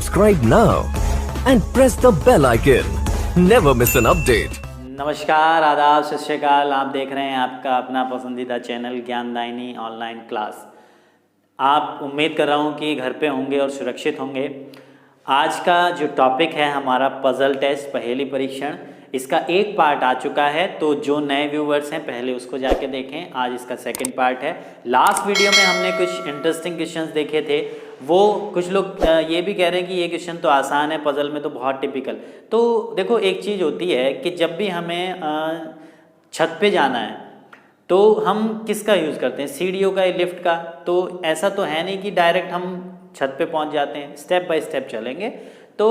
Subscribe now and press the bell icon. Never miss an update. नमस्कार, आदाब, सत श्री अकाल। आप देख रहे हैं आपका अपना पसंदीदा चैनल ज्ञानदायिनी ऑनलाइन क्लास। आप उम्मीद कर रहा हूँ कि घर पे होंगे और सुरक्षित होंगे। आज का जो टॉपिक है हमारा पजल टेस्ट, पहेली परीक्षण, इसका एक पार्ट आ चुका है। तो जो नए व्यूवर्स हैं पहले उसको जाके देखें। आज इसका सेकंड पार्ट है। लास्ट वीडियो में हमने कुछ इंटरेस्टिंग क्वेश्चंस देखे थे। वो कुछ लोग ये भी कह रहे हैं कि ये क्वेश्चन तो आसान है, पजल में तो बहुत टिपिकल। तो देखो, एक चीज़ होती है कि जब भी हमें छत पे जाना है तो हम किसका यूज़ करते हैं, सीढ़ियों का या लिफ्ट का। तो ऐसा तो है नहीं कि डायरेक्ट हम छत पे पहुंच जाते हैं, स्टेप बाय स्टेप चलेंगे। तो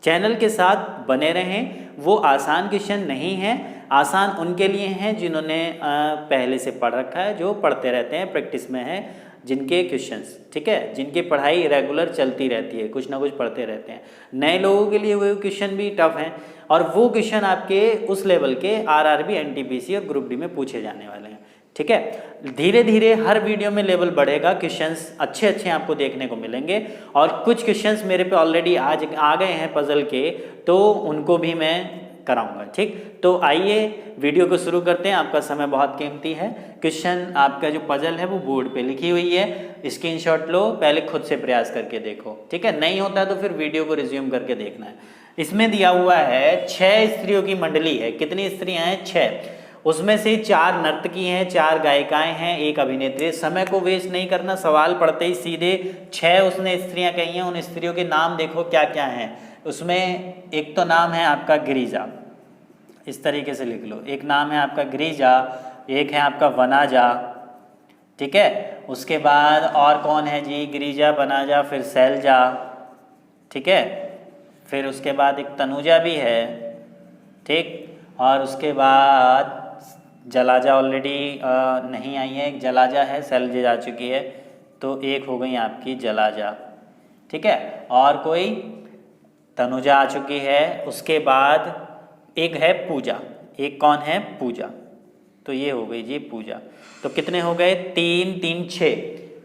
चैनल के साथ बने रहें। वो आसान क्वेश्चन नहीं है, आसान उनके लिए हैं जिन्होंने पहले से पढ़ रखा है, जो पढ़ते रहते हैं, प्रैक्टिस में है जिनके क्वेश्चंस, ठीक है, जिनकी पढ़ाई रेगुलर चलती रहती है, कुछ ना कुछ पढ़ते रहते हैं। नए लोगों के लिए वो क्वेश्चन भी टफ हैं और वो क्वेश्चन आपके उस लेवल के आरआरबी, एनटीपीसी और ग्रुप डी में पूछे जाने वाले हैं, ठीक है। धीरे धीरे हर वीडियो में लेवल बढ़ेगा, क्वेश्चंस अच्छे अच्छे आपको देखने को मिलेंगे। और कुछ क्वेश्चंस मेरे पे ऑलरेडी आज आ गए हैं पजल के, तो उनको भी मैं कराऊंगा, ठीक। तो आइए वीडियो को शुरू करते हैं। आपका समय बहुत कीमती है। क्वेश्चन, आपका जो पजल है वो बोर्ड पे लिखी हुई है, स्क्रीनशॉट लो, पहले खुद से प्रयास करके देखो, ठीक है। नहीं होता तो फिर वीडियो को रिज्यूम करके देखना है। इसमें दिया हुआ है 6 स्त्रियों की मंडली है। कितनी स्त्रियां हैं? 6। उसमें से 4 नर्तकी हैं, 4 गायिकाएं हैं, 1 अभिनेत्री। समय को वेस्ट नहीं करना, सवाल पढ़ते ही सीधे 6 उसने स्त्रियां कही हैं, उन स्त्रियों के नाम देखो क्या क्या हैं। उसमें एक तो नाम है आपका गिरिजा, इस तरीके से लिख लो। एक नाम है आपका गिरिजा, एक है आपका वनाजा, ठीक है। उसके बाद और कौन है जी? गिरिजा, वनाजा, फिर शैलजा, ठीक है। फिर उसके बाद एक तनुजा भी है, ठीक। और उसके बाद जलाजा ऑलरेडी नहीं आई है, एक जलाजा है, शैलजा जा चुकी है, तो एक हो गई आपकी जलाजा, ठीक है। और कोई तनुजा आ चुकी है। उसके बाद एक है पूजा, एक कौन है? पूजा। तो ये हो गई जी पूजा। तो कितने हो गए? 3 3 6।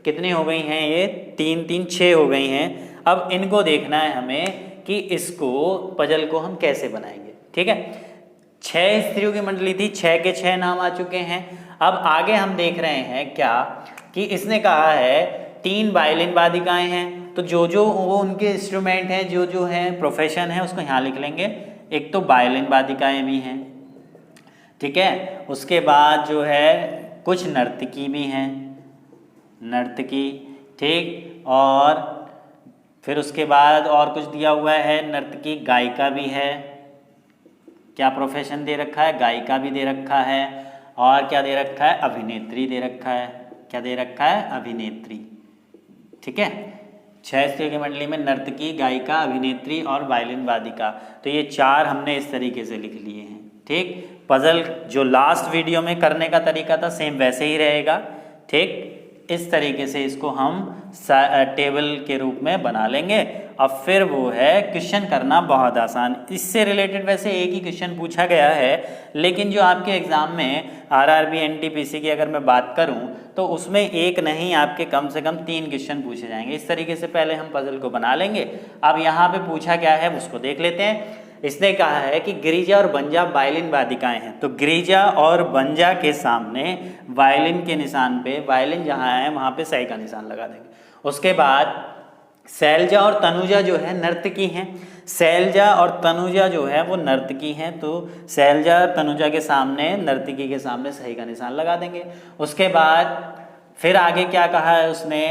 कितनी हो गई हैं ये? 3 3 6 हो गई हैं। अब इनको देखना है हमें कि इसको पजल को हम कैसे बनाएंगे, ठीक है। 6 स्त्रियों की मंडली थी, 6 के 6 नाम आ चुके हैं। अब आगे हम देख रहे हैं क्या कि इसने कहा है 3 वायलिन वादिकाएं हैं। तो जो वो उनके इंस्ट्रूमेंट हैं, जो हैं प्रोफेशन है, उसको यहाँ लिख लेंगे। एक तो वायलिन वादिकाएं भी हैं, ठीक है। उसके बाद जो है कुछ नर्तकी भी हैं, नर्तकी, ठीक। और फिर उसके बाद और कुछ दिया हुआ है, नर्तकी, गायिका भी है। क्या प्रोफेशन दे रखा है? गायिका भी दे रखा है। और क्या दे रखा है? अभिनेत्री दे रखा है। क्या दे रखा है? अभिनेत्री, ठीक है। 6 स्त्रियों की मंडली में नर्तकी, गायिका, अभिनेत्री और वायलिन वादिका। तो ये 4 हमने इस तरीके से लिख लिए हैं, ठीक। पजल जो लास्ट वीडियो में करने का तरीका था सेम वैसे ही रहेगा, ठीक। इस तरीके से इसको हम टेबल के रूप में बना लेंगे। अब फिर वो है क्वेश्चन करना बहुत आसान। इससे रिलेटेड वैसे एक ही क्वेश्चन पूछा गया है, लेकिन जो आपके एग्जाम में आरआरबी, एनटीपीसी की अगर मैं बात करूं तो उसमें एक नहीं, आपके कम से कम 3 क्वेश्चन पूछे जाएंगे। इस तरीके से पहले हम पजल को बना लेंगे। अब यहाँ पे पूछा क्या है उसको देख लेते हैं। इसने कहा है कि गिरिजा और बंजा वायलिन वादिकाएं हैं। तो गिरिजा और बंजा के सामने वायलिन के निशान पे, वायलिन जहाँ है वहाँ पे सही का निशान लगा देंगे। उसके बाद शैलजा और तनुजा जो है नर्तकी हैं। शैलजा और तनुजा जो है वो नर्तकी हैं, तो शैलजा तनुजा के सामने, नर्तकी के सामने सही का निशान लगा देंगे। उसके बाद फिर आगे क्या कहा है उसने?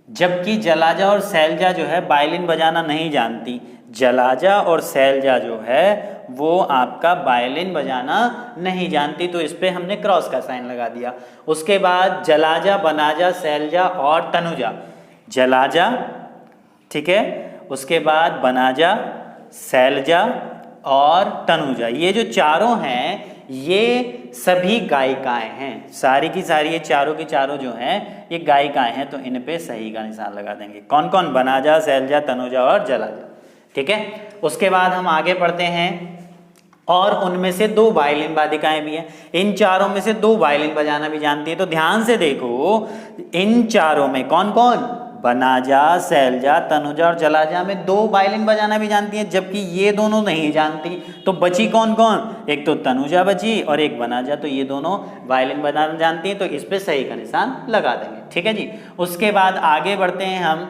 जबकि जलाजा और शैलजा जो है वायलिन बजाना नहीं जानती। जलाजा और शैलजा जो है वो आपका वायलिन बजाना नहीं जानती, तो इस पे हमने क्रॉस का साइन लगा दिया। उसके बाद जलाजा, वनाजा, शैलजा और तनुजा। जलाजा, ठीक है। उसके बाद वनाजा, शैलजा और तनुजा, ये जो चारों हैं ये सभी गायिकाएं हैं। सारी की सारी ये चारों की चारों जो हैं ये गायिकाएं हैं, तो इन पे सही का निशान लगा देंगे। कौन कौन? वनाजा, शैलजा, तनुजा और जलाजा, ठीक है। उसके बाद हम आगे बढ़ते हैं और उनमें से 2 वायलिन वादिकाएं भी हैं। इन चारों में से 2 वायलिन बजाना भी जानती है। तो ध्यान से देखो, इन चारों में कौन कौन? बनाजा, शैलजा, तनुजा और जलाजा में 2 वायलिन बजाना भी जानती हैं, जबकि ये दोनों नहीं जानती। तो बची कौन कौन? एक तो तनुजा बची और एक बनाजा, तो ये दोनों वायलिन बजाना जानती हैं, तो इस पे सही का निशान लगा देंगे। ठीक है जी। उसके बाद आगे बढ़ते हैं हम।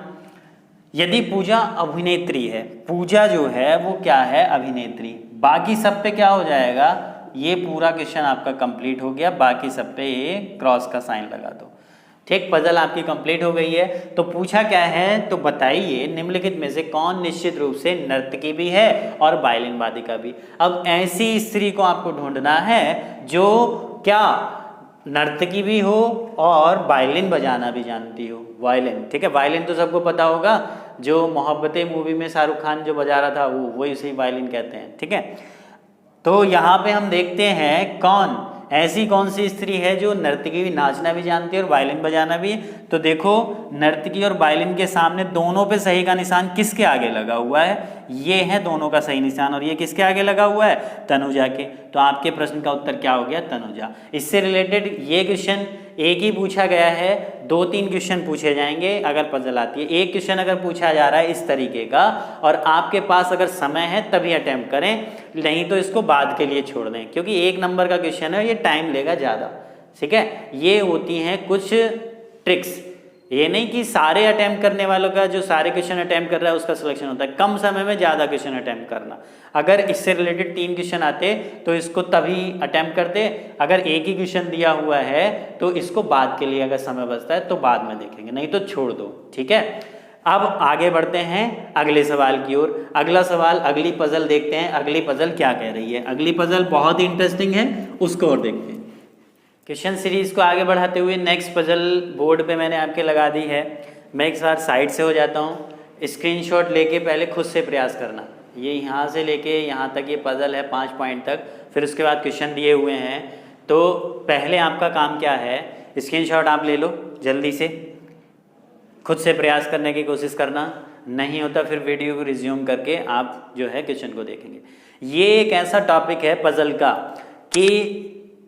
यदि पूजा अभिनेत्री है, पूजा जो है वो क्या है? अभिनेत्री। बाकी सब पे क्या हो जाएगा? ये पूरा क्वेश्चन आपका कंप्लीट हो गया, बाकी सब पे ये क्रॉस का साइन लगा दो। ठीक, पजल आपकी कंप्लीट हो गई है। तो पूछा क्या है? तो बताइए निम्नलिखित में से कौन निश्चित रूप से नर्तकी भी है और वायलिन वादिका भी। अब ऐसी स्त्री को आपको ढूंढना है जो क्या नर्तकी भी हो और वायलिन बजाना भी जानती हो। वायलिन, ठीक है, वायलिन तो सबको पता होगा, जो मोहब्बतें मूवी में शाहरुख खान जो बजा रहा था वो इसे वायलिन कहते हैं। ठीक है, तो यहाँ पे हम देखते हैं कौन ऐसी कौन सी स्त्री है जो नर्तकी भी, नाचना भी जानती है और वायलिन बजाना भी। तो देखो नर्तकी और वायलिन के सामने दोनों पे सही का निशान किसके आगे लगा हुआ है? ये है दोनों का सही निशान, और ये किसके आगे लगा हुआ है? तनुजा के। तो आपके प्रश्न का उत्तर क्या हो गया? तनुजा। इससे रिलेटेड ये क्वेश्चन एक ही पूछा गया है, 2-3 क्वेश्चन पूछे जाएंगे अगर पजल आती है। एक क्वेश्चन अगर पूछा जा रहा है इस तरीके का और आपके पास अगर समय है तभी अटेम्प्ट करें, नहीं तो इसको बाद के लिए छोड़ दें, क्योंकि 1 नंबर का क्वेश्चन है, ये टाइम लेगा ज़्यादा। ठीक है, ये होती हैं कुछ ट्रिक्स। ये नहीं कि सारे अटेम्प्ट करने वालों का, जो सारे क्वेश्चन अटेम्प्ट कर रहा है उसका सिलेक्शन होता है। कम समय में ज़्यादा क्वेश्चन अटेम्प्ट करना। अगर इससे रिलेटेड 3 क्वेश्चन आते तो इसको तभी अटेम्प्ट करते। अगर एक ही क्वेश्चन दिया हुआ है तो इसको बाद के लिए अगर समय बचता है तो बाद में देखेंगे, नहीं तो छोड़ दो। ठीक है, अब आगे बढ़ते हैं अगले सवाल की ओर। अगला सवाल, अगली पजल देखते हैं, अगली पजल क्या कह रही है। अगली पजल बहुत ही इंटरेस्टिंग है, उसको और देखते हैं। क्वेश्चन सीरीज को आगे बढ़ाते हुए नेक्स्ट पजल बोर्ड पे मैंने आपके लगा दी है। मैं एक साथ साइड से हो जाता हूँ, स्क्रीनशॉट लेके पहले खुद से प्रयास करना। ये यहाँ से लेके यहाँ तक ये पजल है 5 पॉइंट तक, फिर उसके बाद क्वेश्चन दिए हुए हैं। तो पहले आपका काम क्या है, स्क्रीनशॉट आप ले लो जल्दी से, खुद से प्रयास करने की कोशिश करना, नहीं होता फिर वीडियो को रिज्यूम करके आप जो है क्वेश्चन को देखेंगे। ये एक ऐसा टॉपिक है पजल का कि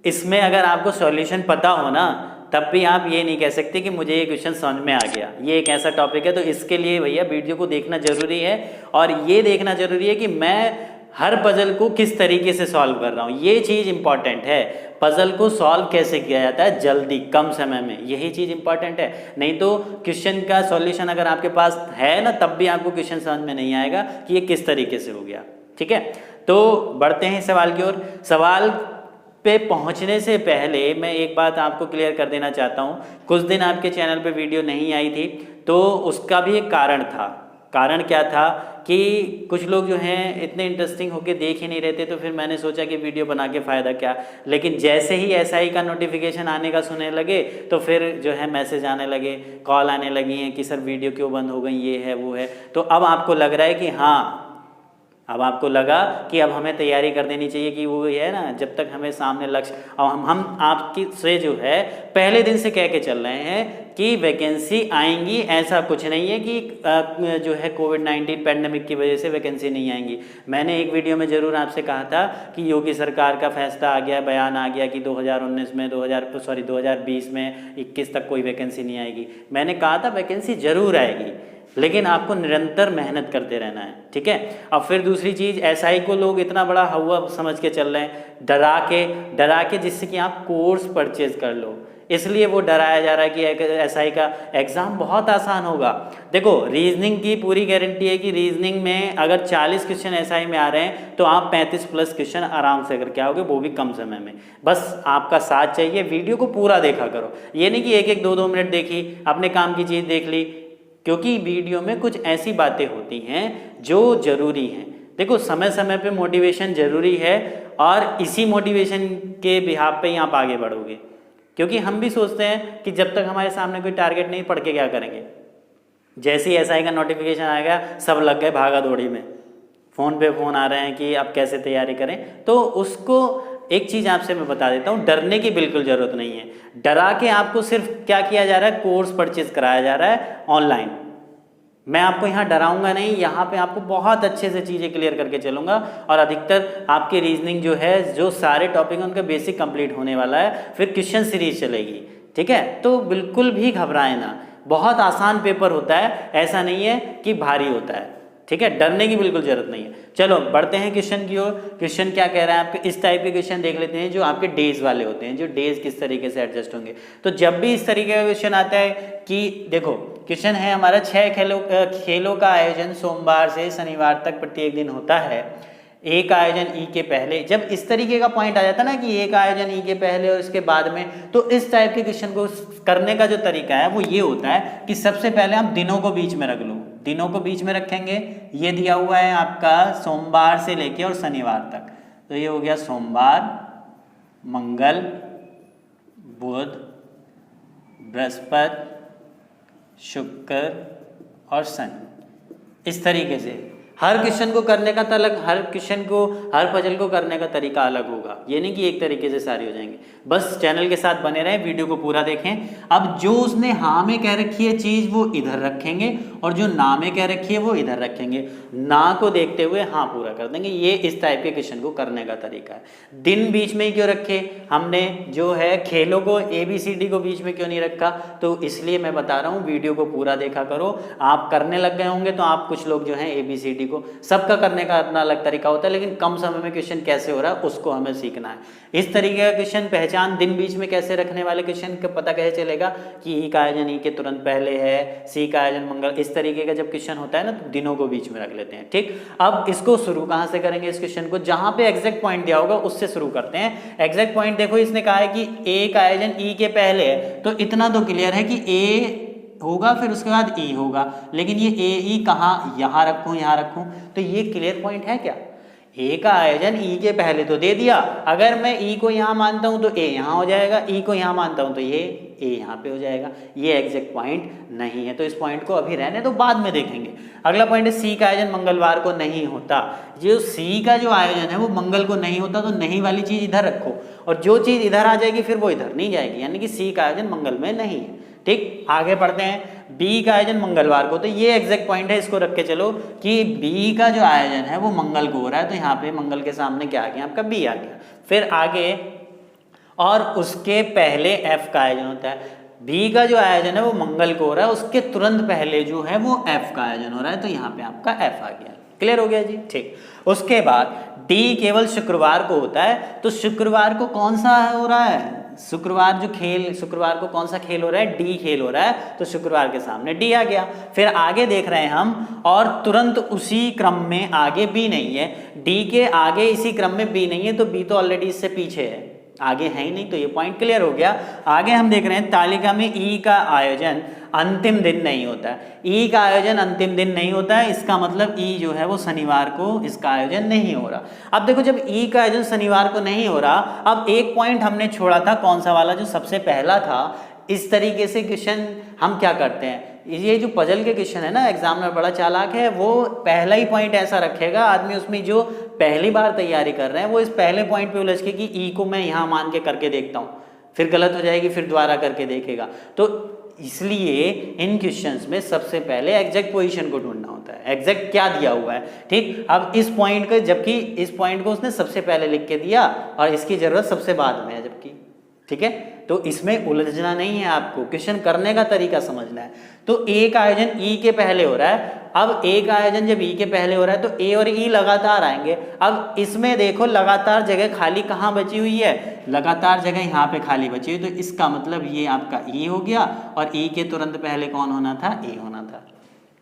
इसमें अगर आपको सॉल्यूशन पता हो ना, तब भी आप ये नहीं कह सकते कि मुझे ये क्वेश्चन समझ में आ गया। ये एक ऐसा टॉपिक है, तो इसके लिए भैया वीडियो को देखना जरूरी है, और ये देखना जरूरी है कि मैं हर पजल को किस तरीके से सॉल्व कर रहा हूँ। ये चीज़ इंपॉर्टेंट है, पजल को सॉल्व कैसे किया जाता है जल्दी कम समय में, यही चीज़ इंपॉर्टेंट है। नहीं तो क्वेश्चन का सॉल्यूशन अगर आपके पास है ना, तब भी आपको क्वेश्चन समझ में नहीं आएगा कि ये किस तरीके से हो गया। ठीक है, तो बढ़ते हैं सवाल की ओर। सवाल पे पहुंचने से पहले मैं एक बात आपको क्लियर कर देना चाहता हूं। कुछ दिन आपके चैनल पे वीडियो नहीं आई थी, तो उसका भी एक कारण था। कारण क्या था कि कुछ लोग जो हैं इतने इंटरेस्टिंग होके देख ही नहीं रहते, तो फिर मैंने सोचा कि वीडियो बना के फ़ायदा क्या। लेकिन जैसे ही एसआई का नोटिफिकेशन आने का सुनने लगे, तो फिर जो है मैसेज आने लगे, कॉल आने लगी हैं कि सर वीडियो क्यों बंद हो गई, ये है वो है। तो अब आपको लग रहा है कि हाँ, अब आपको लगा कि अब हमें तैयारी कर देनी चाहिए कि वो है ना, जब तक हमें सामने लक्ष्य, अब हम आपकी से जो है पहले दिन से कह के चल रहे हैं कि वैकेंसी आएंगी। ऐसा कुछ नहीं है कि जो है कोविड-19 पैंडेमिक की वजह से वैकेंसी नहीं आएंगी। मैंने एक वीडियो में ज़रूर आपसे कहा था कि योगी सरकार का फैसला आ गया, बयान आ गया कि 2019 में 2020 में 21 तक कोई वैकेंसी नहीं आएगी। मैंने कहा था वैकेंसी ज़रूर आएगी, लेकिन आपको निरंतर मेहनत करते रहना है। ठीक है, अब फिर दूसरी चीज़, एसआई को लोग इतना बड़ा हवा समझ के चल रहे हैं, डरा के जिससे कि आप कोर्स परचेज कर लो, इसलिए वो डराया जा रहा है कि एसआई का एग्ज़ाम बहुत आसान होगा। देखो रीजनिंग की पूरी गारंटी है कि रीजनिंग में अगर 40 क्वेश्चन एसआई में आ रहे हैं तो आप 35+ क्वेश्चन आराम से करके आओगे, वो भी कम समय में। बस आपका साथ चाहिए, वीडियो को पूरा देखा करो। ये नहीं कि 1-1, 2-2 मिनट देखी, अपने काम की चीज़ देख ली, क्योंकि वीडियो में कुछ ऐसी बातें होती हैं जो ज़रूरी हैं। देखो समय समय पे मोटिवेशन ज़रूरी है, और इसी मोटिवेशन के बिहाफ पे ही आप आगे बढ़ोगे। क्योंकि हम भी सोचते हैं कि जब तक हमारे सामने कोई टारगेट नहीं, पढ़ के क्या करेंगे। जैसे ही एसआई का नोटिफिकेशन आएगा, सब लग गए भागा दौड़ी में, फ़ोन पे फ़ोन आ रहे हैं कि अब कैसे तैयारी करें। तो उसको एक चीज़ आपसे मैं बता देता हूँ, डरने की बिल्कुल ज़रूरत नहीं है। डरा के आपको सिर्फ क्या किया जा रहा है, कोर्स परचेज कराया जा रहा है ऑनलाइन। मैं आपको यहाँ डराऊंगा नहीं, यहाँ पे आपको बहुत अच्छे से चीज़ें क्लियर करके चलूँगा, और अधिकतर आपकी रीजनिंग जो है, जो सारे टॉपिक हैं उनका बेसिक कंप्लीट होने वाला है, फिर क्वेश्चन सीरीज चलेगी। ठीक है, तो बिल्कुल भी घबराए ना, बहुत आसान पेपर होता है, ऐसा नहीं है कि भारी होता है, ठीक है, डरने की बिल्कुल जरूरत नहीं है। चलो बढ़ते हैं क्वेश्चन की ओर। क्वेश्चन क्या कह रहा है आपके, इस टाइप के क्वेश्चन देख लेते हैं जो आपके डेज वाले होते हैं, जो डेज किस तरीके से एडजस्ट होंगे। तो जब भी इस तरीके का क्वेश्चन आता है कि देखो क्वेश्चन है हमारा 6 खेलों का आयोजन सोमवार से शनिवार तक प्रत्येक दिन होता है, एक आयोजन ई के पहले, जब इस तरीके का पॉइंट आ जाता है ना कि एक आयोजन ई के पहले और इसके बाद में, तो इस टाइप के क्वेश्चन को करने का जो तरीका है वो ये होता है कि सबसे पहले हम दिनों को बीच में रख लो, दिनों को बीच में रखेंगे। ये दिया हुआ है आपका सोमवार से लेके और शनिवार तक, तो ये हो गया सोमवार, मंगल, बुध, बृहस्पति, शुक्र और शनि। इस तरीके से हर क्वेश्चन को करने का हर क्वेश्चन को, हर पजल को करने का तरीका अलग होगा, ये नहीं कि एक तरीके से सारी हो जाएंगे। बस चैनल के साथ बने रहें, वीडियो को पूरा देखें। अब जो उसने हाँ में कह रखी है चीज़ वो इधर रखेंगे और जो ना में कह रखी है वो इधर रखेंगे, ना को देखते हुए हाँ पूरा कर देंगे। ये इस टाइप के क्वेश्चन को करने का तरीका है। दिन बीच में ही क्यों रखे हमने, जो है खेलों को ABCD को बीच में क्यों नहीं रखा, तो इसलिए मैं बता रहा हूँ, वीडियो को पूरा देखा करो। आप करने लग गए होंगे तो आप कुछ लोग जो हैं ABCD को, सबका करने का अपना अलग तरीका होता है, लेकिन कम समय में क्वेश्चन कैसे हो रहा है उसको हमें सीखना है। इस तरीके का क्वेश्चन पहचान दिन बीच में कैसे रखने वाले क्वेश्चन का पता कैसे चलेगा कि ई का आयोजन ई के तुरंत पहले है, सी का आयोजन मंगल, इस तरीके का जब क्वेश्चन होता है ना तो दिनों को बीच में रख लेते हैं। ठीक, अब इसको शुरू कहाँ से करेंगे, इस क्वेश्चन को जहां पे एग्जैक्ट पॉइंट दिया होगा उससे शुरू करते हैं। एग्जैक्ट पॉइंट देखो, इसने कहा है कि ए का आयोजन ई के पहले है, तो इतना तो क्लियर है कि ए होगा फिर उसके बाद ई होगा, लेकिन ये ए ई कहाँ, यहाँ रखूँ यहाँ रखूँ, तो ये क्लियर पॉइंट है क्या? ए का आयोजन ई के पहले तो दे दिया, अगर मैं ई को यहाँ मानता हूँ तो ए यहाँ हो जाएगा, ई को यहाँ मानता हूँ तो ये ए यहाँ पे हो जाएगा। ये एग्जैक्ट पॉइंट नहीं है, तो इस पॉइंट को अभी रहने तो बाद में देखेंगे। अगला पॉइंट है सी का आयोजन मंगलवार को नहीं होता। जो सी का जो आयोजन है वो मंगल को नहीं होता, तो नहीं वाली चीज़ इधर रखो, और जो चीज़ इधर आ जाएगी फिर वो इधर नहीं जाएगी, यानी कि सी का आयोजन मंगल में नहीं है। ठीक, आगे पढ़ते हैं। बी का आयोजन मंगलवार को, तो ये एग्जैक्ट पॉइंट है, इसको रख के चलो कि बी का जो आयोजन है वो मंगल को हो रहा है, तो यहाँ पे मंगल के सामने क्या आ गया आपका, बी आ गया। फिर आगे, और उसके पहले एफ का आयोजन होता है। बी का जो आयोजन है वो मंगल को हो रहा है, उसके तुरंत पहले जो है वो एफ का आयोजन हो रहा है, तो यहाँ पे आपका एफ आ गया। क्लियर हो गया जी? ठीक, उसके बाद डी केवल शुक्रवार को होता है, तो शुक्रवार को कौन सा हो रहा है, शुक्रवार जो खेल, शुक्रवार को कौन सा खेल हो रहा है, डी खेल हो रहा है, तो शुक्रवार के सामने डी आ गया। फिर आगे देख रहे हैं हम, और तुरंत उसी क्रम में आगे बी नहीं है, डी के आगे इसी क्रम में बी नहीं है, तो बी तो ऑलरेडी इससे पीछे है, आगे है ही नहीं, तो ये पॉइंट क्लियर हो गया। आगे हम देख रहे हैं तालिका में ई का आयोजन अंतिम दिन नहीं होता है। ई का आयोजन अंतिम दिन नहीं होता है, इसका मतलब ई जो है वो शनिवार को इसका आयोजन नहीं हो रहा। अब देखो, जब ई का आयोजन शनिवार को नहीं हो रहा, अब एक पॉइंट हमने छोड़ा था, कौन सा वाला, जो सबसे पहला था। इस तरीके से क्वेश्चन हम क्या करते हैं, ये जो पजल के क्वेश्चन है ना, एग्जामिनर बड़ा चालाक है, वो पहला ही पॉइंट ऐसा रखेगा, आदमी उसमें जो पहली बार तैयारी कर रहे हैं वो इस पहले पॉइंट पे उलझ के कि ई को मैं यहाँ मान के करके देखता हूँ, फिर गलत हो जाएगी, फिर दोबारा करके देखेगा। तो इसलिए इन क्वेश्चंस में सबसे पहले एग्जैक्ट पोजीशन को ढूंढना होता है, एग्जैक्ट क्या दिया हुआ है। ठीक, अब इस पॉइंट को, जबकि इस पॉइंट को उसने सबसे पहले लिख के दिया और इसकी जरूरत सबसे बाद में है, जबकि ठीक है, तो इसमें उलझना नहीं है, आपको क्वेश्चन करने का तरीका समझना है। तो ए का आयोजन ई के पहले हो रहा है, अब ए का आयोजन जब ई के पहले हो रहा है तो ए और ई लगातार आएंगे। अब इसमें देखो लगातार जगह खाली कहाँ बची हुई है, लगातार जगह यहाँ पे खाली बची हुई, तो इसका मतलब ये आपका ई हो गया, और ई के तुरंत पहले कौन होना था, ए होना था।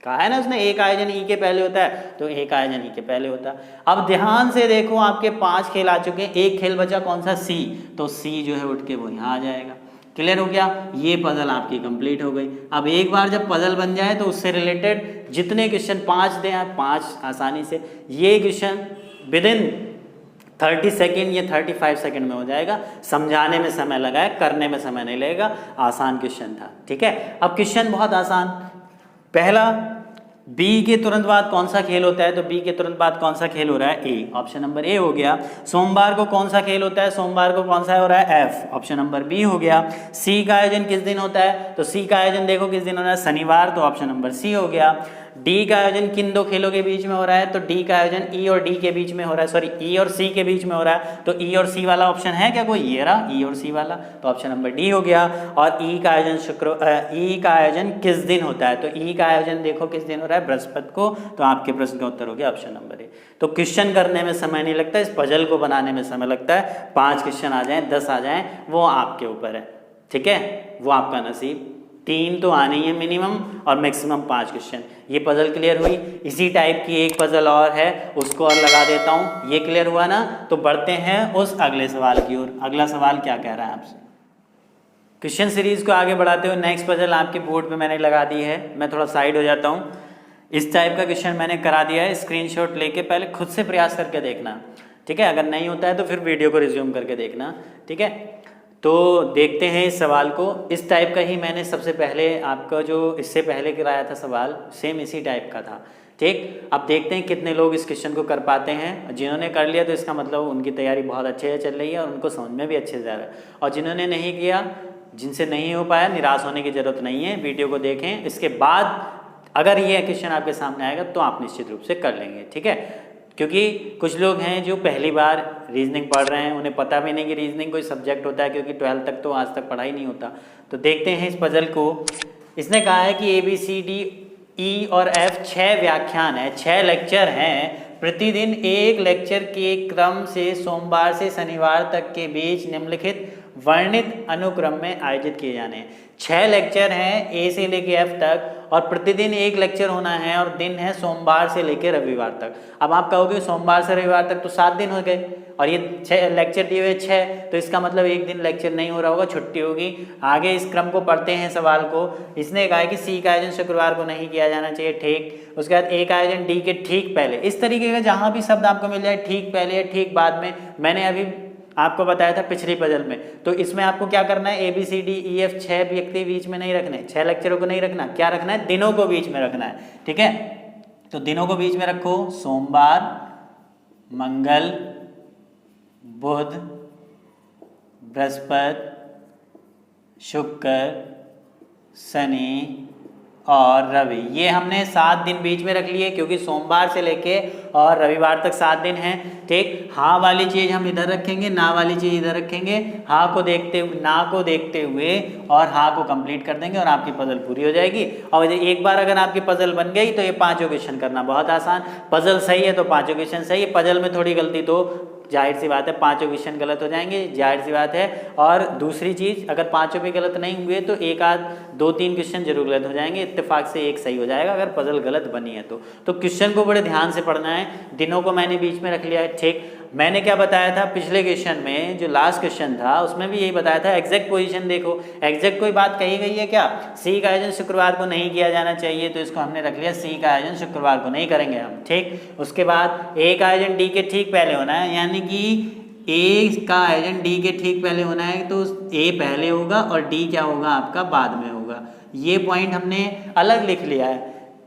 कहा है ना उसने, एक आयोजन ई के पहले होता है, तो एक आयोजन ई के पहले होता है। अब ध्यान से देखो, आपके 5 खेल आ चुके हैं, एक खेल बचा कौन सा, सी, तो सी जो है उठ के वो यहाँ आ जाएगा। क्लियर हो गया? ये पजल आपकी कंप्लीट हो गई। अब एक बार जब पजल बन जाए तो उससे रिलेटेड जितने क्वेश्चन 5 दें आप, 5 आसानी से, ये क्वेश्चन विदिन 30 सेकेंड या 35 सेकेंड में हो जाएगा। समझाने में समय लगा है, करने में समय नहीं लगेगा, आसान क्वेश्चन था। ठीक है, अब क्वेश्चन बहुत आसान। पहला, बी के तुरंत बाद कौन सा खेल होता है, तो बी के तुरंत बाद कौन सा खेल हो रहा है, ए, ऑप्शन नंबर ए हो गया। सोमवार को कौन सा खेल होता है, सोमवार को कौन सा हो रहा है, एफ, ऑप्शन नंबर बी हो गया। सी का आयोजन किस दिन होता है, तो सी का आयोजन देखो किस दिन हो रहा है, शनिवार, तो ऑप्शन नंबर सी हो गया। डी का आयोजन किन दो खेलों के बीच में हो रहा है, तो डी का आयोजन ई और डी के बीच में हो रहा है, सॉरी ई और सी के बीच में हो रहा है। तो ई और सी वाला ऑप्शन है क्या कोई, ये रहा ई और सी वाला, तो ऑप्शन नंबर डी हो गया। और ई का आयोजन ई का आयोजन किस दिन होता है, तो ई का आयोजन देखो किस दिन हो रहा है, बृहस्पति को। तो आपके प्रश्न का उत्तर हो गया ऑप्शन नंबर ए। तो क्वेश्चन करने में समय नहीं लगता, इस पजल को बनाने में समय लगता है। 5 क्वेश्चन आ जाएं 10 आ जाएं वो आपके ऊपर है, ठीक है, वो आपका नसीब। 3 तो आने ही है मिनिमम और मैक्सिमम 5 क्वेश्चन। ये पजल क्लियर हुई। इसी टाइप की एक पजल और है, उसको और लगा देता हूँ। ये क्लियर हुआ ना, तो बढ़ते हैं उस अगले सवाल की ओर। अगला सवाल क्या कह रहा है आपसे। क्वेश्चन सीरीज को आगे बढ़ाते हुए नेक्स्ट पजल आपके बोर्ड पे मैंने लगा दी है। मैं थोड़ा साइड हो जाता हूँ। इस टाइप का क्वेश्चन मैंने करा दिया है, स्क्रीनशॉट लेके पहले खुद से प्रयास करके देखना, ठीक है। अगर नहीं होता है तो फिर वीडियो को रिज्यूम करके देखना, ठीक है। तो देखते हैं इस सवाल को। इस टाइप का ही मैंने सबसे पहले आपका जो इससे पहले कराया था सवाल, सेम इसी टाइप का था, ठीक। अब देखते हैं कितने लोग इस क्वेश्चन को कर पाते हैं। जिन्होंने कर लिया तो इसका मतलब उनकी तैयारी बहुत अच्छे से चल रही है और उनको समझ में भी अच्छे से आ रहा है। और जिन्होंने नहीं किया, जिनसे नहीं हो पाया, निराश होने की ज़रूरत नहीं है। वीडियो को देखें, इसके बाद अगर ये क्वेश्चन आपके सामने आएगा तो आप निश्चित रूप से कर लेंगे, ठीक है। क्योंकि कुछ लोग हैं जो पहली बार रीजनिंग पढ़ रहे हैं, उन्हें पता भी नहीं कि रीजनिंग कोई सब्जेक्ट होता है, क्योंकि 12th तक तो आज तक पढ़ा ही नहीं होता। तो देखते हैं इस पजल को। इसने कहा है कि ABCD E और F 6 व्याख्यान है, 6 लेक्चर हैं। प्रतिदिन एक लेक्चर के क्रम से सोमवार से शनिवार तक के बीच निम्नलिखित वर्णित अनुक्रम में आयोजित किए जाने हैं। 6 लेक्चर हैं A से लेके F तक, और प्रतिदिन एक लेक्चर होना है, और दिन है सोमवार से लेकर रविवार तक। अब आप कहोगे सोमवार से रविवार तक तो 7 दिन हो गए, और ये 6 लेक्चर दिए हुए 6, तो इसका मतलब एक दिन लेक्चर नहीं हो रहा होगा, छुट्टी होगी। आगे इस क्रम को पढ़ते हैं सवाल को। इसने कहा है कि सी का आयोजन शुक्रवार को नहीं किया जाना चाहिए, ठीक। उसके बाद ए का आयोजन डी के ठीक पहले। इस तरीके का जहाँ भी शब्द आपको मिल जाए, ठीक पहले या ठीक बाद में, मैंने अभी आपको बताया था पिछली पजल में। तो इसमें आपको क्या करना है, ABCDEF 6 व्यक्ति बीच में नहीं रखने, 6 लेक्चरों को नहीं रखना, क्या रखना है, दिनों को बीच में रखना है, ठीक है। तो दिनों को बीच में रखो, सोमवार, मंगल, बुध, बृहस्पति, शुक्र, शनि और रवि। ये हमने 7 दिन बीच में रख लिए, क्योंकि सोमवार से लेके और रविवार तक 7 दिन हैं, ठीक। हाँ वाली चीज़ हम इधर रखेंगे, ना वाली चीज़ इधर रखेंगे। हाँ को देखते हुए, ना को देखते हुए और हाँ को कंप्लीट कर देंगे और आपकी पजल पूरी हो जाएगी। और एक बार अगर आपकी पजल बन गई तो ये 5 क्वेश्चन करना बहुत आसान। पजल सही है तो 5 क्वेश्चन सही है, पजल में थोड़ी गलती तो जाहिर सी बात है 5 क्वेश्चन गलत हो जाएंगे, जाहिर सी बात है। और दूसरी चीज़, अगर 5 भी गलत नहीं हुए तो एक आध 2-3 क्वेश्चन जरूर गलत हो जाएंगे, इत्तेफाक से एक सही हो जाएगा अगर पजल गलत बनी है तो क्वेश्चन को बड़े ध्यान से पढ़ना है। दिनों को मैंने बीच में रख लिया है, ठीक। मैंने क्या बताया था पिछले क्वेश्चन में, जो लास्ट क्वेश्चन था उसमें भी यही बताया था। एग्जैक्ट पोजीशन देखो, एग्जैक्ट कोई बात कही गई है क्या, सी का आयोजन शुक्रवार को नहीं किया जाना चाहिए, तो इसको हमने रख लिया सी का आयोजन शुक्रवार को नहीं करेंगे हम, ठीक। उसके बाद ए का आयोजन डी के ठीक पहले होना है, यानी कि ए का आयोजन डी के ठीक पहले होना है, तो ए पहले होगा और डी क्या होगा आपका बाद में होगा। ये पॉइंट हमने अलग लिख लिया है,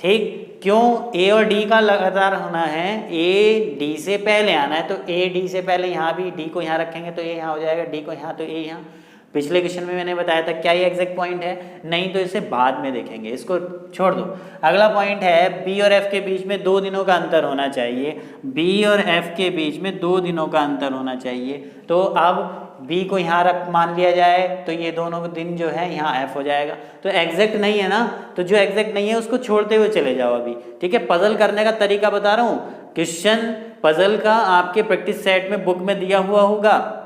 ठीक। क्यों, ए और डी का लगातार होना है, ए डी से पहले आना है, तो ए डी से पहले यहाँ भी डी को यहाँ रखेंगे तो ए यहाँ हो जाएगा, डी को यहाँ तो ए यहाँ। पिछले क्वेश्चन में मैंने बताया था, क्या ये एग्जैक्ट पॉइंट है, नहीं तो इसे बाद में देखेंगे, इसको छोड़ दो। अगला पॉइंट है बी और एफ के बीच में 2 दिनों का अंतर होना चाहिए। बी और एफ के बीच में 2 दिनों का अंतर होना चाहिए, तो अब बी को यहाँ रख मान लिया जाए तो ये दोनों दिन जो है यहाँ एफ हो जाएगा। तो एग्जैक्ट नहीं है ना, तो जो एग्जैक्ट नहीं है उसको छोड़ते हुए चले जाओ अभी, ठीक है। पजल करने का तरीका बता रहा हूँ, क्वेश्चन पजल का आपके प्रैक्टिस सेट में बुक में दिया हुआ होगा,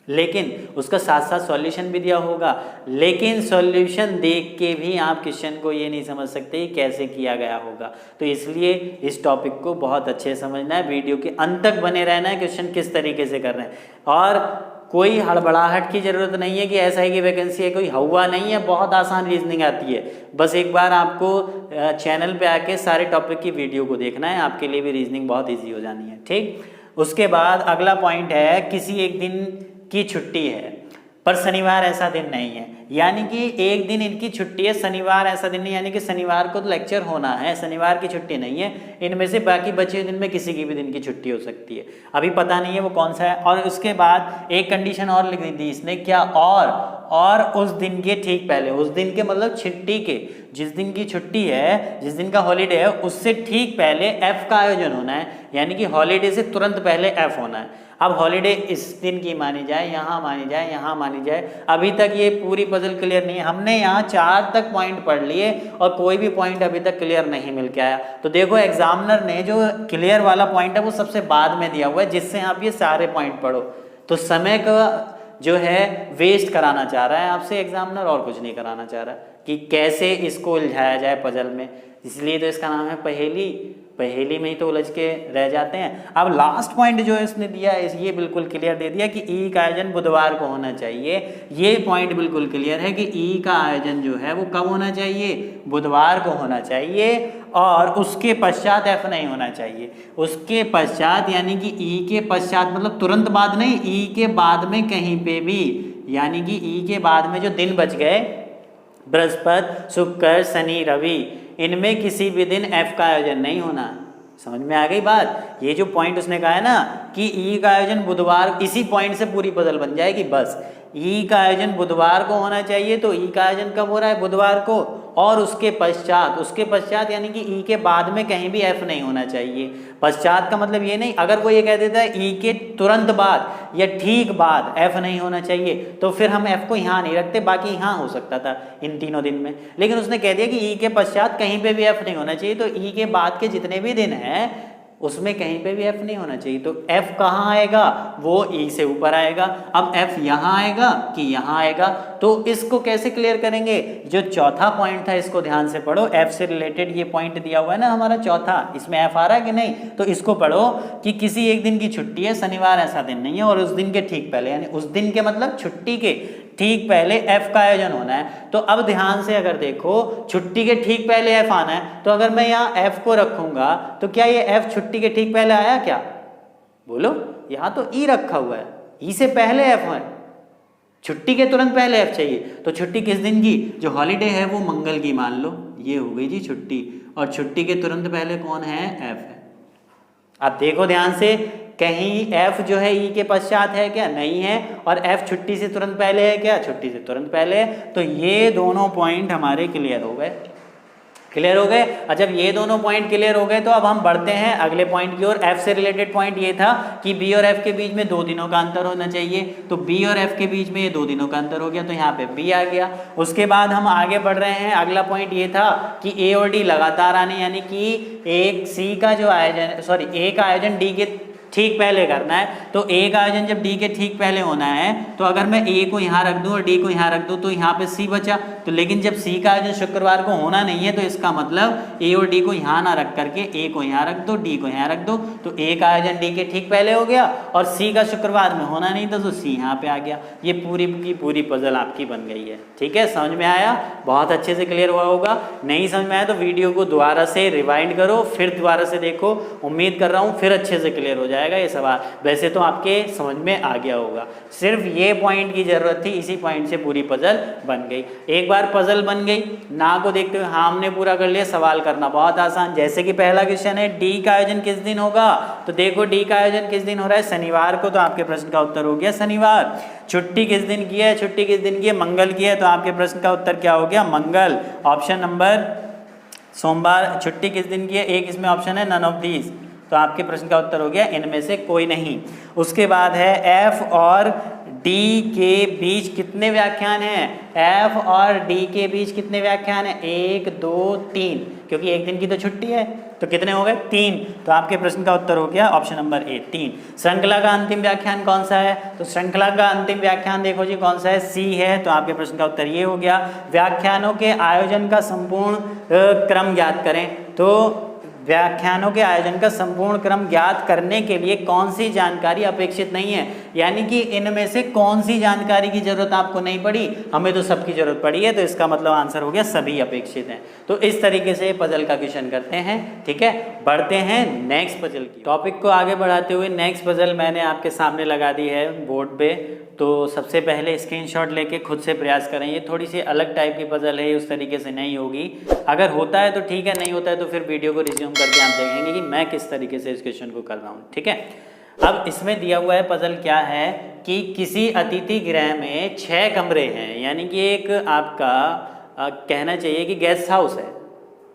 लेकिन उसका साथ साथ सॉल्यूशन भी दिया होगा, लेकिन सॉल्यूशन देख के भी आप क्वेश्चन को ये नहीं समझ सकते कैसे किया गया होगा। तो इसलिए इस टॉपिक को बहुत अच्छे से समझना है, वीडियो के अंत तक बने रहना है, क्वेश्चन किस तरीके से कर रहे हैं। और कोई हड़बड़ाहट की ज़रूरत नहीं है कि ऐसा ही की वैकेंसी है, कोई हवा नहीं है, बहुत आसान रीजनिंग आती है। बस एक बार आपको चैनल पे आके सारे टॉपिक की वीडियो को देखना है, आपके लिए भी रीजनिंग बहुत ईजी हो जानी है, ठीक। उसके बाद अगला पॉइंट है, किसी एक दिन की छुट्टी है पर शनिवार ऐसा दिन नहीं है, यानी कि एक दिन इनकी छुट्टी है, शनिवार ऐसा दिन नहीं, यानी कि शनिवार को तो लेक्चर होना है, शनिवार की छुट्टी नहीं है। इनमें से बाकी बचे हुए दिन में किसी की भी दिन की छुट्टी हो सकती है, अभी पता नहीं है वो कौन सा है। और उसके बाद एक कंडीशन और लिख दी इसने, क्या, और उस दिन के ठीक पहले, उस दिन के मतलब छुट्टी के, जिस दिन की छुट्टी है, जिस दिन का हॉलीडे है, उससे ठीक पहले एफ का आयोजन होना है, यानी कि हॉलीडे से तुरंत पहले एफ होना है। अब हॉलीडे इस दिन की मानी जाए, यहाँ मानी जाए, यहाँ मानी जाए, अभी तक ये पूरी पजल क्लियर नहीं है। हमने यहाँ 4 तक पॉइंट पढ़ लिए और कोई भी पॉइंट अभी तक क्लियर नहीं मिल के आया। तो देखो एग्जामिनर ने जो क्लियर वाला पॉइंट है वो सबसे बाद में दिया हुआ है, जिससे आप ये सारे पॉइंट पढ़ो। तो समय का जो है वेस्ट कराना चाह रहा है आपसे एग्जामिनर, और कुछ नहीं कराना चाह रहा कि कैसे इसको उलझाया जाए पजल में। इसलिए तो इसका नाम है पहेली। पहेली में ही तो उलझ के रह जाते हैं। अब लास्ट पॉइंट जो है इसने दिया है, ये बिल्कुल क्लियर दे दिया कि ई का आयोजन बुधवार को होना चाहिए। ये पॉइंट बिल्कुल क्लियर है कि ई का आयोजन जो है वो कब होना चाहिए, बुधवार को होना चाहिए, और उसके पश्चात एफ नहीं होना चाहिए। उसके पश्चात यानी कि ई के पश्चात मतलब तुरंत बाद नहीं, ई के बाद में कहीं पे भी, यानी कि ई के बाद में जो दिन बच गए, बृहस्पति, शुक्र, शनि, रवि, इनमें किसी भी दिन एफ का आयोजन नहीं होना। समझ में आ गई बात। ये जो पॉइंट उसने कहा है ना कि ई का आयोजन बुधवार, इसी पॉइंट से पूरी पजल बन जाएगी बस। ई का आयोजन बुधवार को होना चाहिए, तो ई का आयोजन कब हो रहा है, बुधवार को, और उसके पश्चात यानी कि ई के बाद में कहीं भी एफ नहीं होना चाहिए। पश्चात का मतलब ये नहीं, अगर कोई ये कह देता है ई के तुरंत बाद या ठीक बाद एफ नहीं होना चाहिए, तो फिर हम एफ को यहाँ नहीं रखते, बाकी यहाँ हो सकता था इन तीनों दिन में। लेकिन उसने कह दिया कि ई के पश्चात कहीं पे भी एफ नहीं होना चाहिए, तो ई के बाद के जितने भी दिन हैं उसमें कहीं पे भी एफ नहीं होना चाहिए। तो एफ कहाँ आएगा, वो ई से ऊपर आएगा। अब एफ यहाँ आएगा कि यहाँ आएगा, तो इसको कैसे क्लियर करेंगे। जो चौथा पॉइंट था इसको ध्यान से पढ़ो, एफ से रिलेटेड ये पॉइंट दिया हुआ है ना हमारा चौथा, इसमें एफ आ रहा है कि नहीं, तो इसको पढ़ो कि किसी एक दिन की छुट्टी है, शनिवार ऐसा दिन नहीं है, और उस दिन के ठीक पहले, यानी उस दिन के मतलब छुट्टी के ठीक पहले एफ का आयोजन होना है। तो अब ध्यान से अगर देखो, छुट्टी के ठीक पहले एफ आना है, तो अगर मैं यहाँ एफ को रखूंगा तो क्या ये एफ छुट्टी के ठीक पहले आया क्या, बोलो। यहाँ तो ई रखा हुआ है, ई से पहले एफ है, छुट्टी के तुरंत पहले एफ चाहिए। तो छुट्टी किस दिन की, जो हॉलीडे है वो मंगल की मान लो, ये हो गई जी छुट्टी, और छुट्टी के तुरंत पहले कौन है, एफ है। अब देखो ध्यान से, कहीं एफ जो है ई के पश्चात है क्या, नहीं है, और एफ छुट्टी से तुरंत पहले है क्या, छुट्टी से तुरंत पहले है। तो ये दोनों पॉइंट हमारे क्लियर हो गए, क्लियर हो गए। और जब ये दोनों पॉइंट क्लियर हो गए तो अब हम बढ़ते हैं अगले पॉइंट की ओर। एफ से रिलेटेड पॉइंट ये था कि बी और एफ के बीच में 2 दिनों का अंतर होना चाहिए, तो बी और एफ के बीच में ये 2 दिनों का अंतर हो गया, तो यहाँ पे बी आ गया। उसके बाद हम आगे बढ़ रहे हैं, अगला पॉइंट ये था कि ए और डी लगातार आने, यानी कि एक सी का जो आयोजन, सॉरी ए का आयोजन डी के ठीक पहले करना है। तो ए का आयोजन जब डी के ठीक पहले होना है, तो अगर मैं ए को यहाँ रख दूं और डी को यहाँ रख दूं तो यहाँ पे सी बचा। तो लेकिन जब सी का आयोजन शुक्रवार को होना नहीं है, तो इसका मतलब ए और डी को यहाँ ना रख करके ए को यहाँ रख दो, डी को यहाँ रख दो, तो ए का आयोजन डी के ठीक पहले हो गया, और सी का शुक्रवार में होना नहीं था तो सी यहाँ पे आ गया। ये पूरी की पूरी पजल आपकी बन गई है। ठीक है, समझ में आया, बहुत अच्छे से क्लियर हुआ होगा। नहीं समझ में आया तो वीडियो को दोबारा से रिवाइंड करो, फिर दोबारा से देखो, उम्मीद कर रहा हूँ फिर अच्छे से क्लियर हो जाएगा ये सवाल। वैसे तो आपके समझ में आ गया होगा, सिर्फ ये पॉइंट की जरूरत थी, इसी पॉइंट से पूरी पजल बन गई। एक बार पजल बन गई, ना को देखते हुए हाँ हमने पूरा कर लिया, सवाल करना बहुत आसान। जैसे कि पहला क्वेश्चन है डी का आयोजन किस दिन होगा, तो देखो डी का आयोजन किस दिन हो रहा है, शनिवार को, तो आपके प्रश्न का उत्तर हो गया शनिवार। छुट्टी किस दिन की है, छुट्टी किस दिन की है, मंगल की है, तो आपके प्रश्न का उत्तर क्या हो गया, मंगल। ऑप्शन नंबर सोमवार। छुट्टी किस दिन की है, एक इसमें ऑप्शन है नन ऑफ दीज, तो आपके प्रश्न का उत्तर हो गया इनमें से कोई नहीं। उसके बाद है एफ और डी के बीच कितने व्याख्यान हैं, एफ और डी के बीच कितने व्याख्यान हैं, 1 2 3, क्योंकि एक दिन की तो छुट्टी है, तो कितने हो गए, 3, तो आपके प्रश्न का उत्तर हो गया ऑप्शन नंबर ए 3। श्रृंखला का अंतिम व्याख्यान कौन सा है, तो श्रृंखला का अंतिम व्याख्यान देखो जी कौन सा है, सी है, तो आपके प्रश्न का उत्तर ये हो गया। व्याख्यानों के आयोजन का संपूर्ण क्रम ज्ञात करें, तो व्याख्यानों के आयोजन का संपूर्ण क्रम ज्ञात करने के लिए कौन सी जानकारी अपेक्षित नहीं है, यानी कि इनमें से कौन सी जानकारी की जरूरत आपको नहीं पड़ी, हमें तो सबकी जरूरत पड़ी है, तो इसका मतलब आंसर हो गया सभी अपेक्षित हैं। तो इस तरीके से पजल का क्वेश्चन करते हैं। ठीक है, बढ़ते हैं नेक्स्ट पजल की। टॉपिक को आगे बढ़ाते हुए नेक्स्ट पजल मैंने आपके सामने लगा दी है बोर्ड पे, तो सबसे पहले स्क्रीनशॉट लेके खुद से प्रयास करें। ये थोड़ी सी अलग टाइप की पजल है, उस तरीके से नहीं होगी, अगर होता है तो ठीक है, नहीं होता है तो फिर वीडियो को रिज्यूम करके आप देखेंगे कि मैं किस तरीके से इस क्वेश्चन को कर रहा हूँ। ठीक है, अब इसमें दिया हुआ है पजल क्या है कि किसी अतिथि गृह में 6 कमरे हैं, यानी कि एक आपका कहना चाहिए कि गेस्ट हाउस है,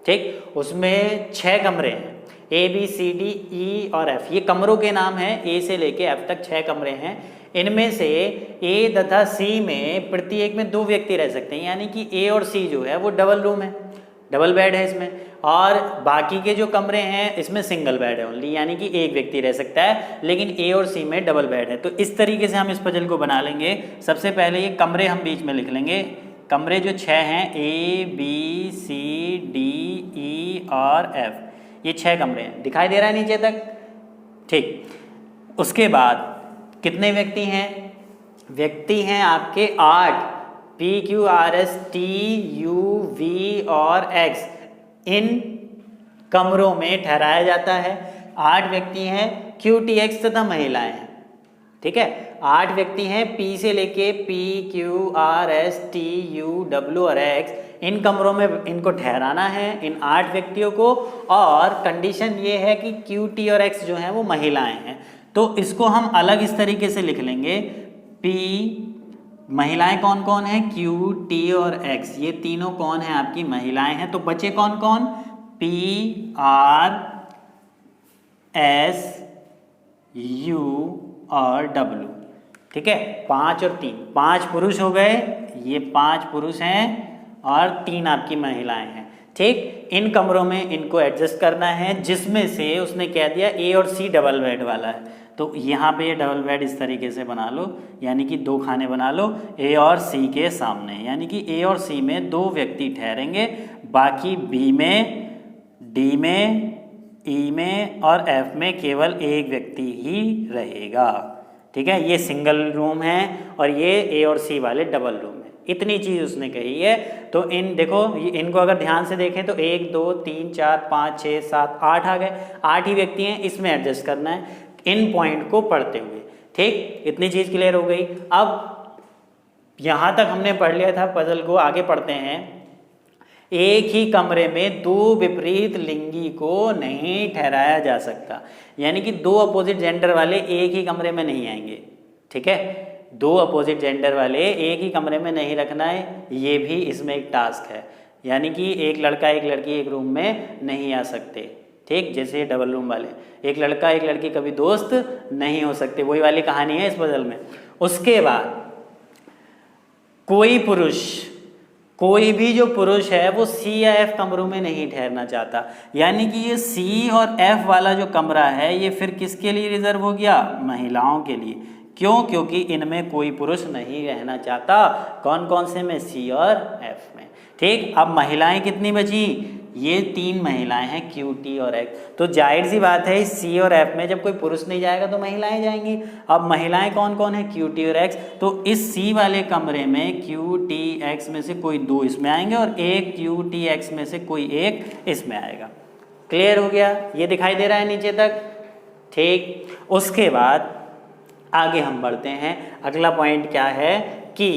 ठीक, उसमें 6 कमरे हैं, A B C D E और F, ये कमरों के नाम हैं, A से लेके F तक 6 कमरे हैं। इनमें से A तथा C में प्रत्येक में 2 व्यक्ति रह सकते हैं, यानी कि A और C जो है वो डबल रूम है, डबल बेड है इसमें, और बाकी के जो कमरे हैं इसमें सिंगल बेड है ओनली, यानी कि एक व्यक्ति रह सकता है, लेकिन A और C में डबल बेड है। तो इस तरीके से हम इस पजल को बना लेंगे। सबसे पहले ये कमरे हम बीच में लिख लेंगे, कमरे जो 6 हैं A B C D E और F, ये 6 कमरे हैं, दिखाई दे रहा है नीचे तक, ठीक। उसके बाद कितने व्यक्ति हैं? व्यक्ति हैं आपके 8, P Q R S T U V और X, इन कमरों में ठहराया जाता है। 8 व्यक्ति हैं, Q T X तथा महिलाएं हैं, ठीक है। 8 व्यक्ति हैं, P से लेके P Q R S T U W और X, इन कमरों में इनको ठहराना है, इन 8 व्यक्तियों को, और कंडीशन ये है कि Q T और X जो हैं वो महिलाएं हैं। तो इसको हम अलग इस तरीके से लिख लेंगे, P, महिलाएं कौन कौन है? Q T और X, ये तीनों कौन है? आपकी महिलाएं हैं। तो बचे कौन कौन? P R S U और W, ठीक है, 5 और 3, 5 पुरुष हो गए, ये 5 पुरुष हैं और 3 आपकी महिलाएं हैं, ठीक। इन कमरों में इनको एडजस्ट करना है, जिसमें से उसने कह दिया A और C डबल बेड वाला है, तो यहाँ पे ये डबल बेड इस तरीके से बना लो, यानी कि 2 खाने बना लो A और C के सामने, यानी कि A और C में 2 व्यक्ति ठहरेंगे, बाकी B में, D में, E में और F में केवल एक व्यक्ति ही रहेगा, ठीक है। ये सिंगल रूम है और ये A और C वाले डबल रूम है। इतनी चीज़ उसने कही है। तो इन देखो, इनको अगर ध्यान से देखें तो 1 2 3 4 5 6 7 8 आ गए, 8 ही व्यक्ति हैं, इसमें एडजस्ट करना है इन पॉइंट को पढ़ते हुए, ठीक। इतनी चीज़ क्लियर हो गई। अब यहाँ तक हमने पढ़ लिया था पजल को, आगे पढ़ते हैं। एक ही कमरे में 2 विपरीत लिंगी को नहीं ठहराया जा सकता, यानी कि 2 अपोजिट जेंडर वाले एक ही कमरे में नहीं आएंगे, ठीक है। 2 अपोजिट जेंडर वाले एक ही कमरे में नहीं रखना है, ये भी इसमें एक टास्क है, यानी कि एक लड़का एक लड़की एक रूम में नहीं आ सकते, ठीक। जैसे डबल रूम वाले, एक लड़का एक लड़की कभी दोस्त नहीं हो सकते, वही वाली कहानी है इस पजल में। उसके बाद कोई पुरुष, कोई भी जो पुरुष है वो C या F कमरों में नहीं ठहरना चाहता, यानी कि ये C और F वाला जो कमरा है ये फिर किसके लिए रिजर्व हो गया? महिलाओं के लिए। क्यों? क्योंकि इनमें कोई पुरुष नहीं रहना चाहता। कौन कौन से में? C और F में, ठीक। अब महिलाएं कितनी बची? ये 3 महिलाएं हैं, Q T और X। तो जाहिर सी बात है इस C और F में जब कोई पुरुष नहीं जाएगा तो महिलाएं जाएंगी। अब महिलाएं कौन कौन है? Q T और X। तो इस C वाले कमरे में Q T X में से कोई 2 इसमें आएंगे और एक Q T X में से कोई एक इसमें आएगा। क्लियर हो गया? ये दिखाई दे रहा है नीचे तक, ठीक। उसके बाद आगे हम बढ़ते हैं। अगला पॉइंट क्या है कि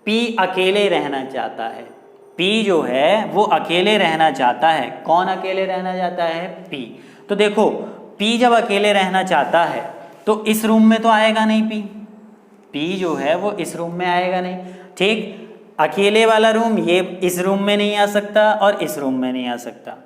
P अकेले रहना चाहता है। P जो है वो अकेले रहना चाहता है। कौन अकेले रहना चाहता है? P। तो देखो, P जब अकेले रहना चाहता है तो इस रूम में तो आएगा नहीं P। P जो है वो इस रूम में आएगा नहीं, ठीक। अकेले वाला रूम ये इस रूम में नहीं आ सकता और इस रूम में नहीं आ सकता,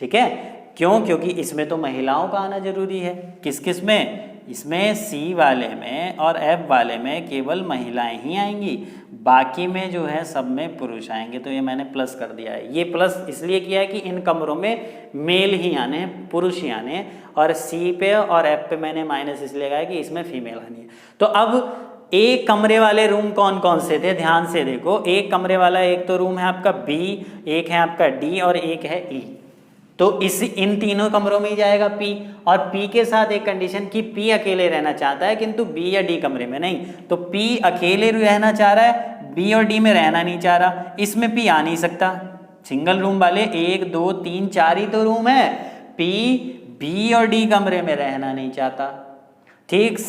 ठीक है। क्यों? क्योंकि इसमें तो महिलाओं का आना जरूरी है। किस किस में? इसमें C वाले में और F वाले में केवल महिलाएं ही आएंगी, बाकी में जो है सब में पुरुष आएंगे। तो ये मैंने प्लस कर दिया है। ये प्लस इसलिए किया है कि इन कमरों में मेल ही आने हैं, पुरुष ही आने हैं, और C पे और F पे मैंने माइनस इसलिए लगाया कि इसमें फीमेल आनी है। तो अब एक कमरे वाले रूम कौन कौन से थे? ध्यान से देखो। एक कमरे वाला एक तो रूम है आपका B, एक है आपका D और एक है E। तो इन तीनों कमरों में ही जाएगा P, और P के साथ एक कंडीशन कि P अकेले रहना चाहता है किंतु B या D कमरे में नहीं। तो P अकेले रहना चाह रहा है, B और D में रहना नहीं चाह रहा, इसमें P आ नहीं सकता। सिंगल रूम वाले 1 2 3 4 ही तो रूम है। P B और D कमरे में रहना नहीं चाहता, ठीक।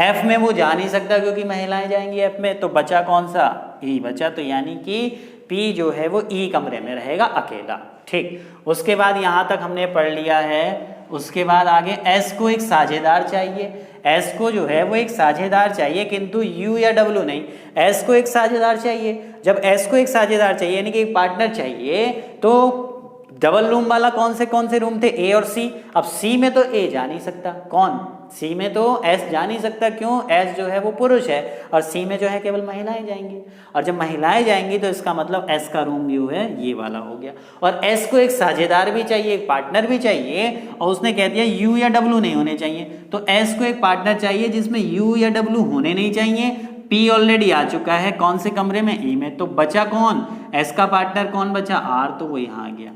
F में वो जा नहीं सकता क्योंकि महिलाएं जाएंगी F में। तो बचा कौन सा? E बचा। तो यानी कि P जो है वो E कमरे में रहेगा अकेला, ठीक। उसके बाद यहाँ तक हमने पढ़ लिया है उसके बाद आगे एस को एक साझेदार चाहिए, एस को जो है वो एक साझेदार चाहिए, किंतु यू या डब्ल्यू नहीं, एस को एक साझेदार चाहिए। जब एस को एक साझेदार चाहिए यानी कि एक पार्टनर चाहिए, तो डबल रूम वाला कौन से रूम थे, ए और सी। अब सी में तो ए जा नहीं सकता, कौन, सी में तो एस जा नहीं सकता, क्यों, एस जो है वो पुरुष है और सी में जो है केवल महिलाएं जाएंगी, और जब महिलाएं जाएंगी तो इसका मतलब एस का रूम जो है ये वाला हो गया। और एस को एक साझेदार भी चाहिए, एक पार्टनर भी चाहिए, और उसने कह दिया यू या डब्ल्यू नहीं होने चाहिए, तो एस को एक पार्टनर चाहिए जिसमें यू या डब्ल्यू होने नहीं चाहिए। पी ऑलरेडी आ चुका है कौन से कमरे में, ई में, तो बचा कौन, एस का पार्टनर कौन बचा, आर, तो वो यहाँ आ गया।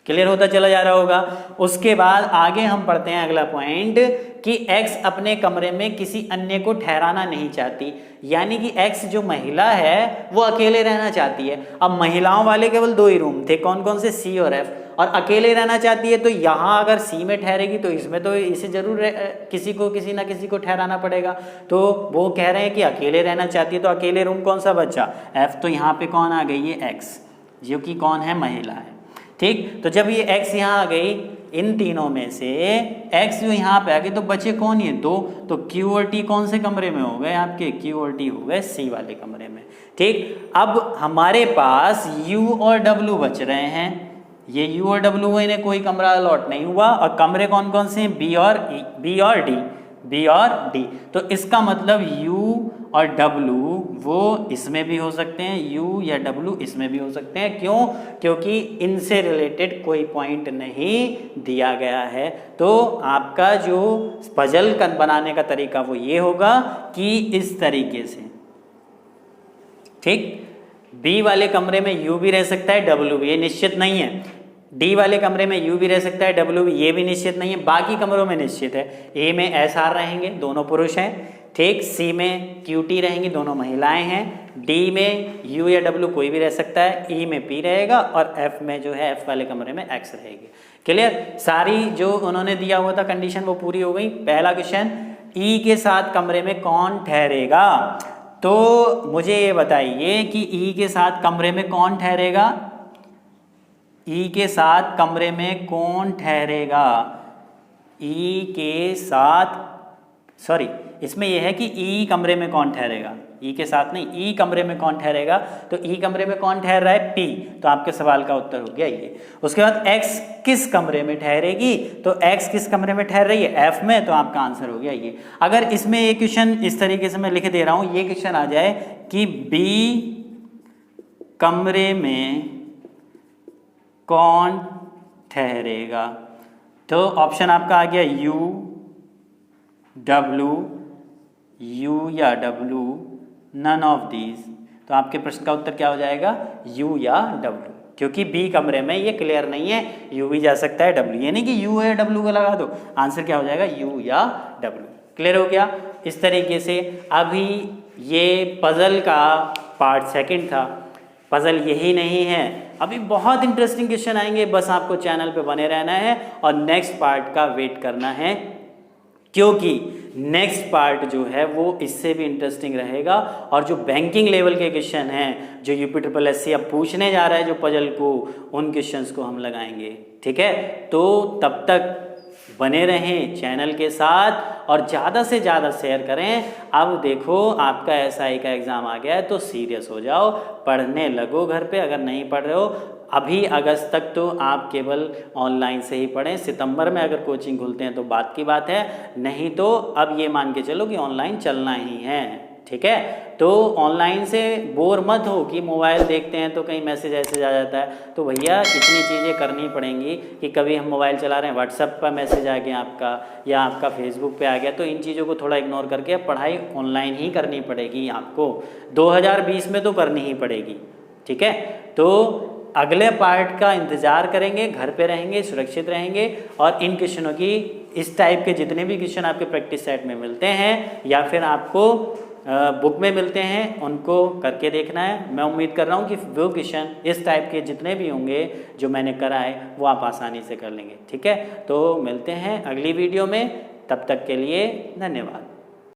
क्लियर होता चला जा रहा होगा। उसके बाद आगे हम पढ़ते हैं अगला पॉइंट कि x अपने कमरे में किसी अन्य को ठहराना नहीं चाहती, यानी कि x जो महिला है वो अकेले रहना चाहती है। अब महिलाओं वाले केवल 2 ही रूम थे, कौन कौन से, C और F, और अकेले रहना चाहती है, तो यहाँ अगर C में ठहरेगी तो इसमें तो इसे जरूर किसी ना किसी को ठहराना पड़ेगा। तो वो कह रहे हैं कि अकेले रहना चाहती है, तो अकेले रूम कौन सा बचा, F, तो यहाँ पे कौन आ गई, ये x जो कि कौन है, महिला है। ठीक, तो जब ये x यहाँ आ गई, इन तीनों में से x जो यहाँ पे आ गई, तो बचे कौन, ये 2, तो q और t कौन से कमरे में हो गए आपके, q और t हो गए C वाले कमरे में। ठीक, अब हमारे पास u और w बच रहे हैं, ये u और w इन्हें कोई कमरा अलॉट नहीं हुआ, और कमरे कौन कौन से हैं, B और D, तो इसका मतलब u और w वो इसमें भी हो सकते हैं, u या w इसमें भी हो सकते हैं, क्यों, क्योंकि इनसे रिलेटेड कोई पॉइंट नहीं दिया गया है। तो आपका जो पजल बनाने का तरीका वो ये होगा कि इस तरीके से, ठीक, B वाले कमरे में u भी रह सकता है, w भी, ये निश्चित नहीं है। D वाले कमरे में U भी रह सकता है, W भी, ये भी निश्चित नहीं है। बाकी कमरों में निश्चित है, A में SR रहेंगे, दोनों पुरुष हैं, ठीक, C में QT रहेंगी, दोनों महिलाएं हैं, D में U या W कोई भी रह सकता है, E में P रहेगा, और F में जो है F वाले कमरे में X रहेगी। क्लियर, सारी जो उन्होंने दिया हुआ था कंडीशन वो पूरी हो गई। पहला क्वेश्चन, E के साथ कमरे में कौन ठहरेगा, तो मुझे ये बताइए कि E के साथ कमरे में कौन ठहरेगा, E के साथ कमरे में कौन ठहरेगा, E के साथ, सॉरी, इसमें यह है कि E कमरे में कौन ठहरेगा, E के साथ नहीं, E कमरे में कौन ठहरेगा, तो E कमरे में कौन ठहर रहा है, P, तो आपके सवाल का उत्तर हो गया ये। उसके बाद X किस कमरे में ठहरेगी, तो X किस कमरे में ठहर रही है, F में, तो आपका आंसर हो गया ये। अगर इसमें एक क्वेश्चन इस तरीके से मैं लिख दे रहा हूँ, ये क्वेश्चन आ जाए कि B कमरे में कौन ठहरेगा, तो ऑप्शन आपका आ गया U, W, U या W, नन ऑफ दीज, तो आपके प्रश्न का उत्तर क्या हो जाएगा, U या W, क्योंकि B कमरे में ये क्लियर नहीं है, U भी जा सकता है, W, यानी कि U या W को लगा दो, आंसर क्या हो जाएगा, U या W। क्लियर हो गया। इस तरीके से अभी ये पजल का पार्ट 2 था। पजल यही नहीं है, अभी बहुत इंटरेस्टिंग क्वेश्चन आएंगे, बस आपको चैनल पे बने रहना है और नेक्स्ट पार्ट का वेट करना है, क्योंकि नेक्स्ट पार्ट जो है वो इससे भी इंटरेस्टिंग रहेगा। और जो बैंकिंग लेवल के क्वेश्चन हैं, जो UPSSC अब पूछने जा रहा है जो पजल को, उन क्वेश्चंस को हम लगाएंगे। ठीक है, तो तब तक बने रहें चैनल के साथ और ज़्यादा से ज़्यादा शेयर करें। अब देखो आपका SI का एग्ज़ाम आ गया है, तो सीरियस हो जाओ, पढ़ने लगो घर पे। अगर नहीं पढ़ रहे हो अभी अगस्त तक, तो आप केवल ऑनलाइन से ही पढ़ें। सितंबर में अगर कोचिंग खुलते हैं तो बात की बात है, नहीं तो अब ये मान के चलो कि ऑनलाइन चलना ही है। ठीक है, तो ऑनलाइन से बोर मत हो कि मोबाइल देखते हैं तो कहीं मैसेज ऐसे आ जाता है, तो भैया इतनी चीज़ें करनी पड़ेंगी कि कभी हम मोबाइल चला रहे हैं, व्हाट्सएप पर मैसेज आ गया आपका या आपका फेसबुक पे आ गया, तो इन चीज़ों को थोड़ा इग्नोर करके पढ़ाई ऑनलाइन ही करनी पड़ेगी आपको। 2020 में तो करनी ही पड़ेगी। ठीक है, तो अगले पार्ट का इंतज़ार करेंगे, घर पे रहेंगे, सुरक्षित रहेंगे और इन क्वेश्चनों की, इस टाइप के जितने भी क्वेश्चन आपके प्रैक्टिस सेट में मिलते हैं या फिर आपको बुक में मिलते हैं, उनको करके देखना है। मैं उम्मीद कर रहा हूँ कि वो क्वेश्चन इस टाइप के जितने भी होंगे जो मैंने कराए वो आप आसानी से कर लेंगे। ठीक है, तो मिलते हैं अगली वीडियो में, तब तक के लिए धन्यवाद।